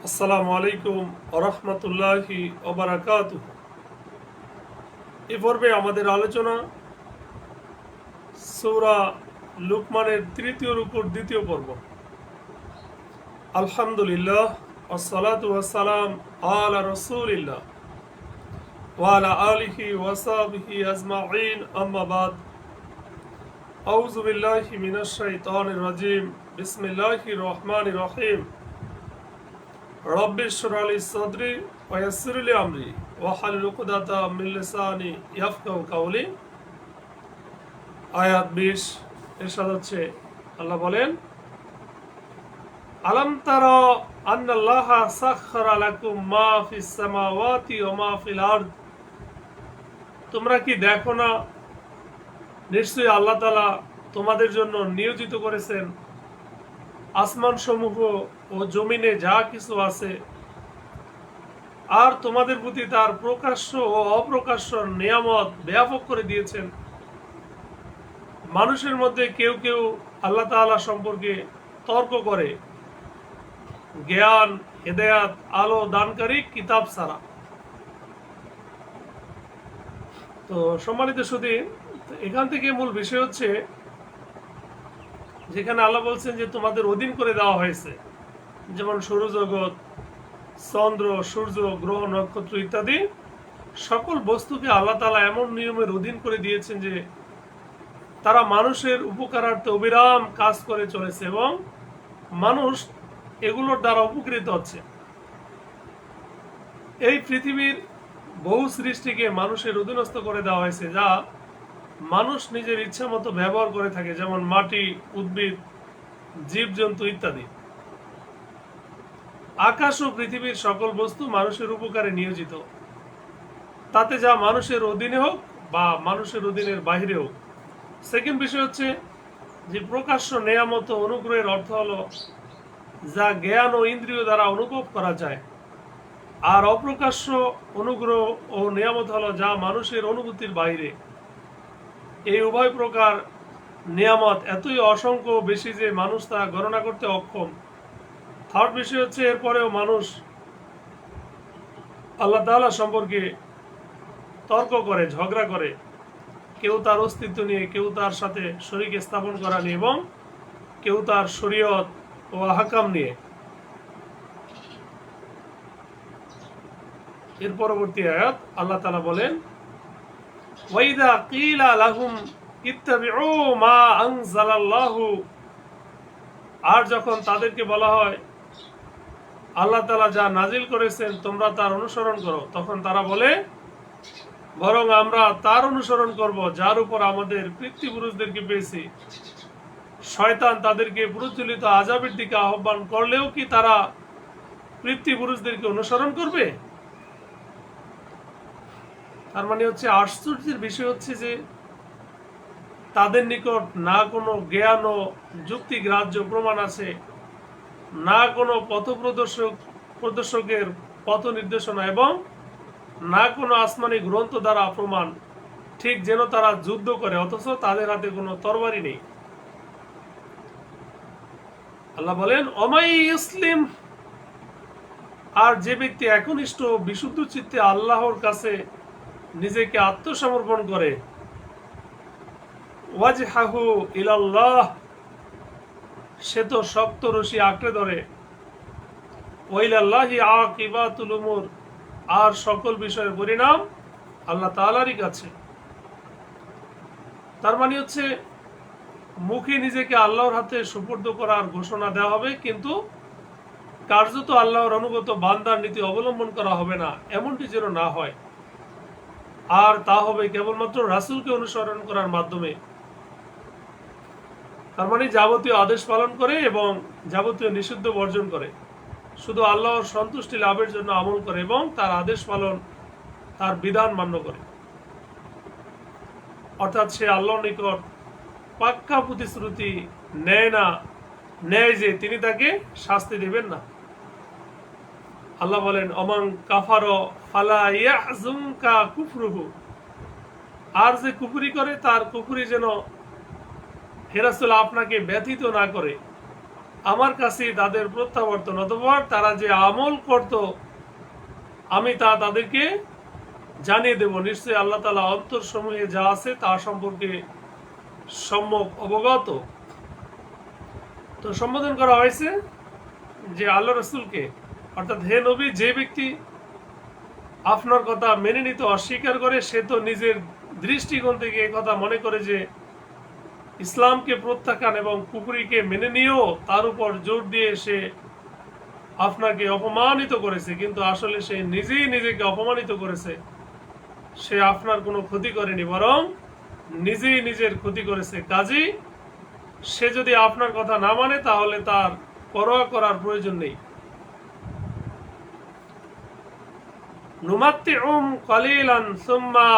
আসসালামু আলাইকুম ওরহমতুল্লাহি ওবারাকাতুহু। এ পর্বে আমাদের আলোচনা সূরা লুকমানের তৃতীয় রুকুর দ্বিতীয় পর্ব। আলহামদুলিল্লাহ ওয়াসসালাতু ওয়াসসালাম আলা রাসূলিল্লাহ ওয়া আলা আলিহি ওয়া সাহবিহি আজমাইন, আম্মা বাদ। আউযু বিল্লাহি মিনাশ শাইতানির রাজিম। বিসমিল্লাহির রহমানির রহিম। রব্বি ইশরাহ লি সাদরি ওয়া ইয়াসসির লি আমরি ওয়াহলুল উকদাতাম মিন লিসানি ইয়াফকাহু কাওলি। আয়াত 20 ইরশাদ হচ্ছে, আল্লাহ বলেন, আলাম তারা আন্নাল্লাহা সাখখারা লাকুম মা ফিস সামাওয়াতি ওয়া মা ফিল আরদ। তোমরা কি দেখো না, নিশ্চয়ই আল্লাহ তাআলা তোমাদের জন্য নিয়োজিত করেছেন আসমান সমূহ ও জমিনে যা কিছু আছে, আর তোমাদের প্রতি তার প্রকাশ্য ও অপ্রকাশ্য নিয়ামত ব্যাপক করে দিয়েছেন। মানুষের মধ্যে কেউ কেউ আল্লাহ তাআলা সম্পর্কে তর্ক করে জ্ঞান, হেদায়াত, আলো দানকারী কিতাব ছাড়া। তো সম্মানিত সুধী, এখান থেকে মূল বিষয় হচ্ছে, যেখানে আল্লাহ বলছেন যে তোমাদের অধীন করে দেওয়া হয়েছে, যেমন সৌরজগৎ, চন্দ্র, সূর্য, গ্রহ, নক্ষত্র ইত্যাদি সকল বস্তুকে আল্লাহ তাআলা এমন নিয়মের অধীন করে দিয়েছেন যে তারা মানুষের উপকারার্থে অবিরাম কাজ করে চলেছে এবং মানুষ এগুলোর দ্বারা উপকৃত হচ্ছে। এই পৃথিবীর বহু সৃষ্টিকে মানুষের অধীনস্থ করে দেওয়া হয়েছে, যা মানুষ নিজের ইচ্ছা মতো ব্যবহার করে থাকে, যেমন মাটি, উদ্ভিদ, জীবজন্তু ইত্যাদি। আকাশ ও পৃথিবীর সকল বস্তু মানুষের উপকারে নিয়োজিত, তাতে যা মানুষের অধীনে হোক বা মানুষের অধীনের বাহিরে হোক। সেকেন্ড বিষয় হচ্ছে যে প্রকাশ্য নেয়ামত ও অনুগ্রহের অর্থ হলো যা জ্ঞান ও ইন্দ্রিয় দ্বারা অনুভব করা যায়, আর অপ্রকাশ্য অনুগ্রহ ও নিয়ামত হলো যা মানুষের অনুভূতির বাইরে। এই উভয় প্রকার নিয়ামত এতই অসংখ্য বেশি যে মানুষ তা গণনা করতে অক্ষম। থার্ড বিষয় হচ্ছে, এরপরেও মানুষ আল্লাহ তাআলা সম্পর্কে তর্ক করে, ঝগড়া করে, কেউ তার অস্তিত্ব নিয়ে, কেউ তার সাথে শরীক স্থাপন করা নিয়ে, এবং কেউ তার শরীয়ত ও আহকাম নিয়ে। এর পরবর্তী আয়াত আল্লাহ তাআলা বলেন, ওয়াইদা কিলা লাহুম ইত্তাবিউ মা আনজালাল্লাহু। আর যখন তাদেরকে বলা হয় আল্লাহ তাআলা যা নাজিল করেছেন তোমরা তার অনুসরণ করো, তখন তারা বলে, বরং আমরা তার অনুসরণ করব যার উপর আমাদের পিতৃপুরুষদেরকে পেয়েছি। শয়তান তাদেরকে প্রচলিত আযাবের দিকে আহ্বান করলেও কি তারা পিতৃপুরুষদেরকে অনুসরণ করবে? তার মানে হচ্ছে, আশ্চর্যের বিষয় হচ্ছে যে তাদের নিকট না কোনো জ্ঞান ও যুক্তিগ্রাহ্য প্রমাণ আছে, না কোনো প্রদর্শকের পথ নির্দেশনা, এবং না কোনো আসমানি গ্রন্থ দ্বারা প্রমাণ। ঠিক যেন তারা যুদ্ধ করে অথচ তাদের হাতে কোনো তরবারি নেই। আল্লাহ বলেন, অমাই ইসলিম। আর যে ব্যক্তি একনিষ্ঠ বিশুদ্ধ চিত্তে আল্লাহর কাছে নিজেকে আত্মসমর্পণ করে, ওয়াজহাহু ইলাল্লাহ, সে তো শক্ত রশি আঁকড়ে ধরে, ওয়াইলাল্লাহি আকিবাতুল উমুর, আর সকল বিষয়ের পরিণাম আল্লাহ তাআলারই কাছে। তার মানে হচ্ছে, মুখে নিজেকে আল্লাহর হাতে সুপর্দ করার ঘোষণা দেওয়া হবে, কিন্তু কার্যত আল্লাহর অনুগত বান্দার নীতি অবলম্বন করা হবে না, এমনটি যেন না হয়। আর তা হবে কেবলমাত্র রাসূলকে অনুসরণ করার মাধ্যমে। তার মানে যাবতীয় আদেশ পালন করে এবং যাবতীয় নিষিদ্ধ বর্জন করে, শুধু আল্লাহর সন্তুষ্টি লাভের জন্য আমল করে এবং তার আদেশ পালন, তার বিধান মান্য করে। অর্থাৎ সে আল্লাহর নিকট পাক্কা প্রতিশ্রুতি নেয় যে তিনি তাকে শাস্তি দেবেন না। আল্লাহ বলেন, অমান কাফার ফালা ইয়াহজুনকা কুফরুহু। আর যে কুফরি করে তার কুফরি যেন হে রাসূল আপনাকে ব্যথিত না করে। আমার কাছে তাদের প্রত্যাবর্তন, অতঃপর তারা যে আমল করত আমি তা তাদেরকে জানিয়ে দেব। নিশ্চয়ই আল্লাহ তাআলা অন্তরসমূহে যা আছে তা সম্পর্কে সম্যক অবগত। তো সম্বোধন করা হয়েছে যে আল্লাহ রসুলকে, অর্থাৎ হে নবী, যে ব্যক্তি আপনার কথা মেনে নিতে অস্বীকার করে সে তো নিজের দৃষ্টিকোণ থেকে এই কথা মনে করে যে ইসলামকে প্রত্যাখ্যান এবং কুফরিকে মেনে নিয়েও তার উপর জোর দিয়ে সে আপনাকে অপমানিত করেছে, কিন্তু আসলে সে নিজেই নিজেকে অপমানিত করেছে। সে আপনার কোনো ক্ষতি করেনি, বরং নিজেই নিজের ক্ষতি করেছে। কাজেই সে যদি আপনার কথা না মানে তাহলে তার পরোয়া করার প্রয়োজন নেই। নুমাত্তিউম কালিলান সুম্মা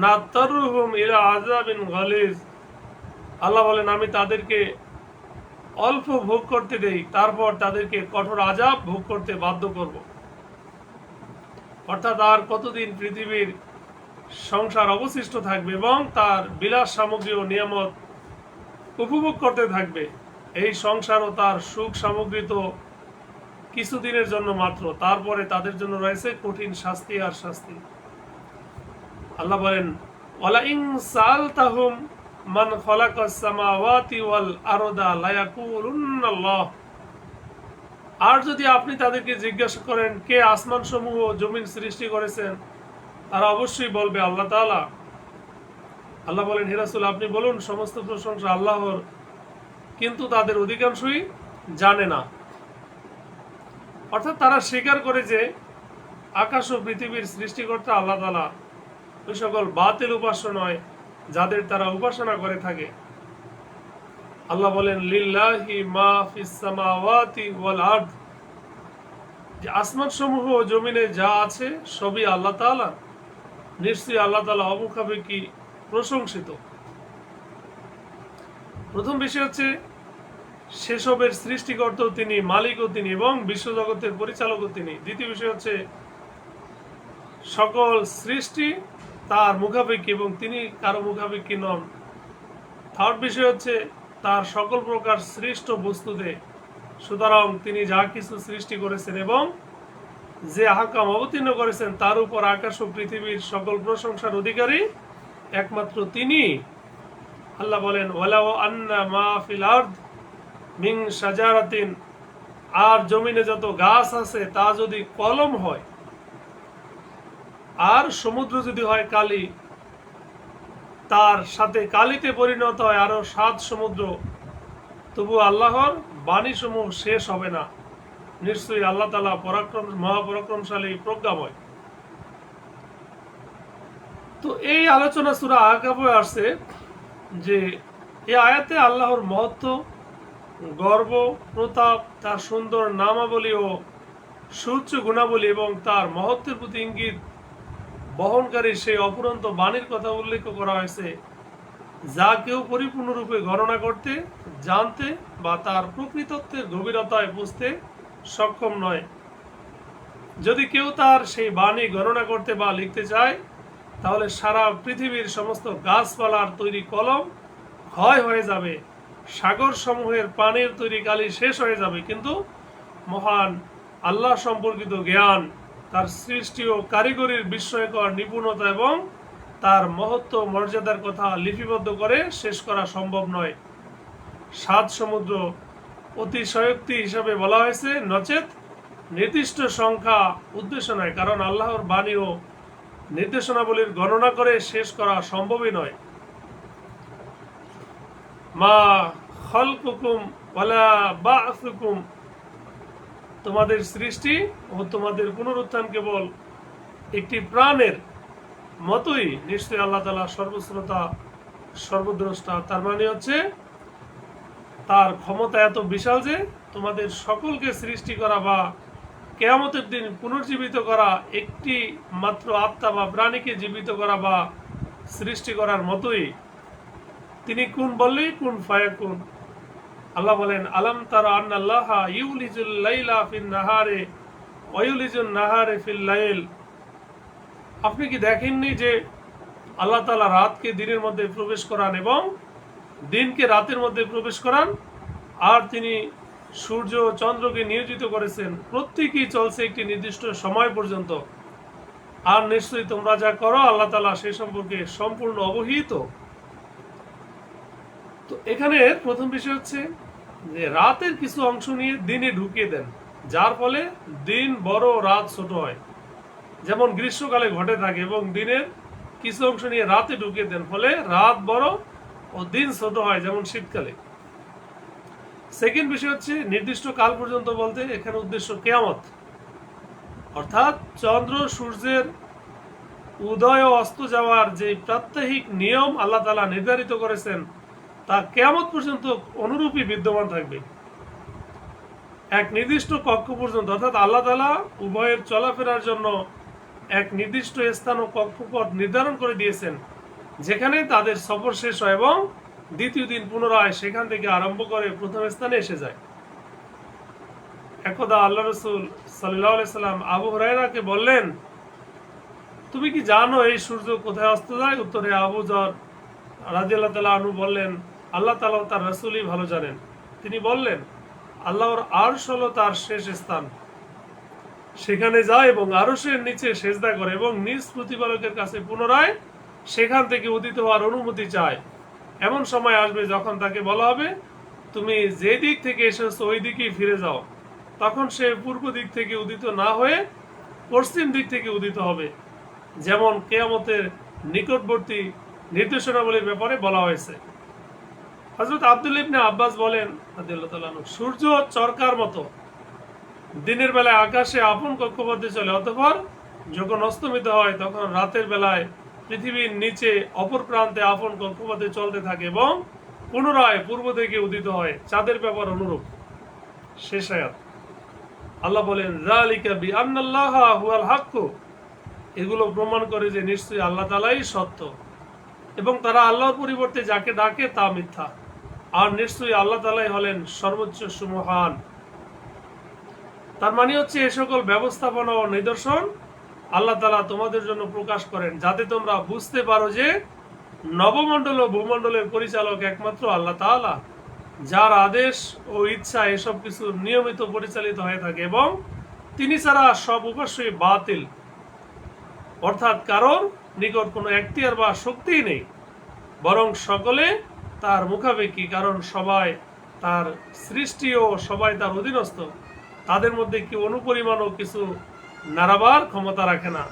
নাত্তারুহুম ইলা আযাবিন গালিজ। আল্লাহ বলেন, আমি তাদেরকে অল্প ভোগ করতে দেই, তারপর তাদেরকে কঠোর আযাব ভোগ করতে বাধ্য করব। অর্থাৎ আর কতদিন পৃথিবীর সংসার অবশিষ্ট থাকবে এবং তার বিলাস সামগ্রী ও নিয়ামত উপভোগ করতে থাকবে। এই সংসার ও তার সুখ সামগ্রী তো কিছুদিনের জন্য মাত্র, তারপরে তাদের জন্য রয়েছে কঠিন শাস্তি আর শাস্তি। আল্লাহ বলেন, ওয়ালা ইন সালতাহুম মান খালাকাস সামাওয়াতি ওয়াল আরদা লা ইয়াকুলুনাল্লাহ। আর যদি আপনি তাদেরকে জিজ্ঞাসা করেন কে আসমান সমূহ ও জমিন সৃষ্টি করেছেন, তারা অবশ্যই বলবে আল্লাহ তাআলা। আল্লাহ বলেন, হে রাসূল, আপনি বলুন সমস্ত প্রশংসা আল্লাহর, কিন্তু তাদের অধিকাংশই জানে না। অর্থাৎ তারা স্বীকার করে যে আকাশ ও পৃথিবীর সৃষ্টিকর্তা আল্লাহ তাআলা, ওই সকল বাতিল উপাস্য নয় যাদের তারা উপাসনা করে থাকে। আল্লাহ বলেন, লিল্লাহি মা ফিস সামাওয়াতি ওয়াল আরদ, যে আসমান সমূহ ও জমিনে যা আছে সবই আল্লাহ তাআলা। নিশ্চয়ই আল্লাহ তাআলা অমুখাপেক্ষী প্রশংসিত। প্রথম বিষয় হচ্ছে সেসবের সৃষ্টিকর্তাও তিনি, মালিকও তিনি এবং বিশ্বজগতের পরিচালকও তিনি। দ্বিতীয় বিষয় হচ্ছে সকল সৃষ্টি তার মুখাপেক্ষী এবং তিনি কারো মুখাপেক্ষী নন। থার্ড বিষয় হচ্ছে তার সকল প্রকার সৃষ্ট বস্তুতে, সুতরাং তিনি যা কিছু সৃষ্টি করেছেন এবং যে আহকাম অবতীর্ণ করেছেন তার উপর আকাশ ও পৃথিবীর সকল প্রশংসার অধিকারী একমাত্র তিনি। আল্লাহ বলেন, ওয়ালাউ আন্না মা ফিল আরদ মিন শাজারাতিন, আর জমিনে যত গাছ আছে তা যদি কলম হয় আর সমুদ্র যদি হয় কালি, তার সাথে কালিতে পরিণত হয় আরো 7 সমুদ্র, তবু আল্লাহর বাণী সমূহ শেষ হবে না। নিশ্চয়ই আল্লাহ তাআলা মহাপরাক্রমশালী, প্রজ্ঞাময়। তো এই আলোচনা সূরা আহকাফে আসছে যে এই আয়াতে আল্লাহর মহত্ব, গর্ব, প্রতাপ, তার সুন্দর নামাবলী ও সুউচ্চ গুণাবলী এবং তার মহত্বের প্রতি ইঙ্গিত বহনকারী সেই অপুরন্ত বাণীর কথা উল্লেখ করা হয়েছে, যা কেউ পরিপূর্ণরূপে গণনা করতে, জানতে বা তার প্রকৃতত্বের গভীরতায় বুঝতে সক্ষম নয়। যদি কেউ তার সেই বাণী গণনা করতে বা লিখতে চায়, তাহলে সারা পৃথিবীর সমস্ত গাছপালার তৈরি কলম ক্ষয় হয়ে যাবে, সাগর সমূহের পানির তৈরি কালি শেষ হয়ে যাবে, কিন্তু মহান আল্লাহ সম্পর্কিত জ্ঞান, তার সৃষ্টি ও কারিগরির বিস্ময়কর নিপুণতা এবং তার মহত্ব মর্যাদার কথা লিপিবদ্ধ করে শেষ করা সম্ভব নয়। 7 সমুদ্র অতিশয়োক্তি হিসাবে বলা হয়েছে, নচেত নির্দিষ্ট সংখ্যা উদ্দেশ্য নয়, কারণ আল্লাহর বাণী ও নির্দেশনাবলীর গণনা করে শেষ করা সম্ভবই নয়। মা খালকুকুম ওয়ালা বা'সুকুম, তোমাদের সৃষ্টি ও তোমাদের পুনরুত্থান কেবল একটি প্রাণের মতোই। নিশ্চয়ই আল্লাহ তাআলা সর্বশ্রোতা, সর্বদ্রষ্টা। তার মানে হচ্ছে তার ক্ষমতা এত বিশাল যে তোমাদের সকলকে সৃষ্টি করা বা কিয়ামতের দিন পুনর্জীবিত করা একটি মাত্র আত্মা বা প্রাণীকে জীবিত করা বা সৃষ্টি করার মতোই। তিনি কুন বললেই কুন ফায়াকুন। আল্লাহ বলেন, আলাম তারা আন্নাল্লাহা ইউলিজুল লাইলা ফিন নাহারে ওয়া ইউলিজুন নাহারে ফিল লাইল। আপনি কি দেখেননি যে আল্লাহ তাআলা রাতকে দিনের মধ্যে প্রবেশ করান এবং দিনকে রাতের মধ্যে প্রবেশ করান, আর তিনি সূর্য ও চন্দ্রকে নিয়োজিত করেছেন, প্রত্যেকেই চলছে একটি নির্দিষ্ট সময় পর্যন্ত। আর নিশ্চয়ই তোমরা যা করো আল্লাহ তাআলা সে সম্পর্কে সম্পূর্ণ অবহিত। তো এখানে প্রথম বিষয় হচ্ছে যে রাতের কিছু অংশ নিয়ে দিনে ঢুকিয়ে দেন, যার ফলে দিন বড় রাত ছোট হয়, যেমন গ্রীষ্মকালে ঘটে থাকে, এবং দিনের কিছু অংশ নিয়ে রাতে ঢুকিয়ে দেন, ফলে রাত বড় ও দিন ছোট হয়, যেমন শীতকালে। সেকেন্ড বিষয় হচ্ছে নির্দিষ্ট কাল পর্যন্ত বলতে এখানে উদ্দেশ্য কিয়ামত, অর্থাৎ চন্দ্র সূর্যের উদয় ও অস্ত যাওয়ার যে প্রাত্যহিক নিয়ম আল্লাহ তাআলা নির্ধারিত করেছেন তা কিয়ামত পর্যন্ত অনুরূপী বিদ্যমান থাকবে। এক নির্দিষ্ট কক্ষ পর্যন্ত, অর্থাৎ আল্লাহ তাআলা উভয়ের চলাফেরার জন্য এক নির্দিষ্ট স্থান ও কক্ষপথ নির্ধারণ করে দিয়েছেন, যেখানে তাদের সফর শেষ হয় এবং দ্বিতীয় দিন পুনরায় সেখান থেকে আরম্ভ করে প্রথম স্থানে এসে যায়। একদা আল্লাহ রাসূল সাল্লাল্লাহু আলাইহি সাল্লাম আবু হুরায়রাকে বললেন, তুমি কি জানো এই সূর্য কোথায় অস্ত যায়? উত্তরে আবু যর রাদিয়াল্লাহু তাআলা আনহু বললেন, আল্লাহ তাআলা ও তার রাসূলই ভালো জানেন। তিনি বললেন, আল্লাহর আরশ হলো তার শেষ স্থান, সেখানে যায় এবং আরশের নিচে সেজদা করে এবং নিজ প্রতিপালকের কাছে পুনরায় সেখান থেকে উদিত হওয়ার অনুমতি চায়। এমন সময় আসবে যখন তাকে বলা হবে, তুমি যে দিক থেকে এসেছো ওই দিকেই ফিরে যাও। তখন সে পূর্ব দিক থেকে উদিত না হয়ে পশ্চিম দিক থেকে উদিত হবে, যেমন কিয়ামতের নিকটবর্তী নির্দেশনাবলীর ব্যাপারে বলা হয়েছে। হযরত আব্দুল্লাহ ইবনে আব্বাস বলেন রাদিয়াল্লাহু তাআলা আনহু, সূর্য চরকার মতো দিনের বেলায় আকাশে আপন কক্ষপথে চলে, অতঃপর যখন অস্তমিত হয় তখন রাতের বেলায় পৃথিবীর নিচে অপর প্রান্তে আপন কক্ষপথে চলতে থাকে এবং পুনরায় পূর্ব থেকে উদিত হয়, চাঁদের ব্যাপার অনুরূপ। শেষ আয়াত। আল্লাহ বলেন, যালিকা বিআন্নাল্লাহা হুয়াল হক, এগুলো প্রমাণ করে যে নিশ্চয়ই আল্লাহ তাআলাই সত্য এবং তারা আল্লাহর পরিবর্তে যাকে ডাকে তা মিথ্যা, আর নিশ্চয়ই আল্লাহ তাআলাই হলেন সর্বোচ্চ সুমহান। তার মানে হচ্ছে এই সকল ব্যবস্থাপনা ও নিদর্শন আল্লাহ তাআলা তোমাদের জন্য প্রকাশ করেন, যাতে তোমরা বুঝতে পারো যে নবমণ্ডল ও ভূমণ্ডলের পরিচালক একমাত্র আল্লাহ তাআলা, যার আদেশ ও ইচ্ছা এসব কিছু নিয়মিত পরিচালিত হয়ে থাকে এবং তিনি ছাড়া সব উপাস্যই বাতিল, অর্থাৎ কারোর নিকট কোনো এখতিয়ার বা শক্তিই নেই, বরং সকলে তার মুখাপেক্ষী, কারণ সবাই তার সৃষ্টি ও সবাই তার অধীনস্থ। তাদের মধ্যে কেউ অনুপরিমাণও কিছু নাড়াবার ক্ষমতা রাখে না,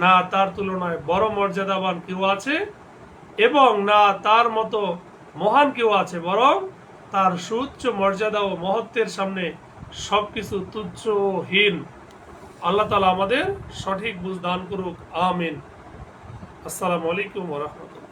না তার তুলনায় বড় মর্যাদাবান কেউ আছে এবং না তার মতো মহান কেউ আছে, বরং তার সুউচ্চ মর্যাদা ও মহত্বের সামনে সবকিছু তুচ্ছ ও হীন। আল্লাহ তাআলা আমাদের সঠিক বুঝ দান করুক, আমিন। আসসালামু আলাইকুম ওয়া রাহমাতুল্লাহ।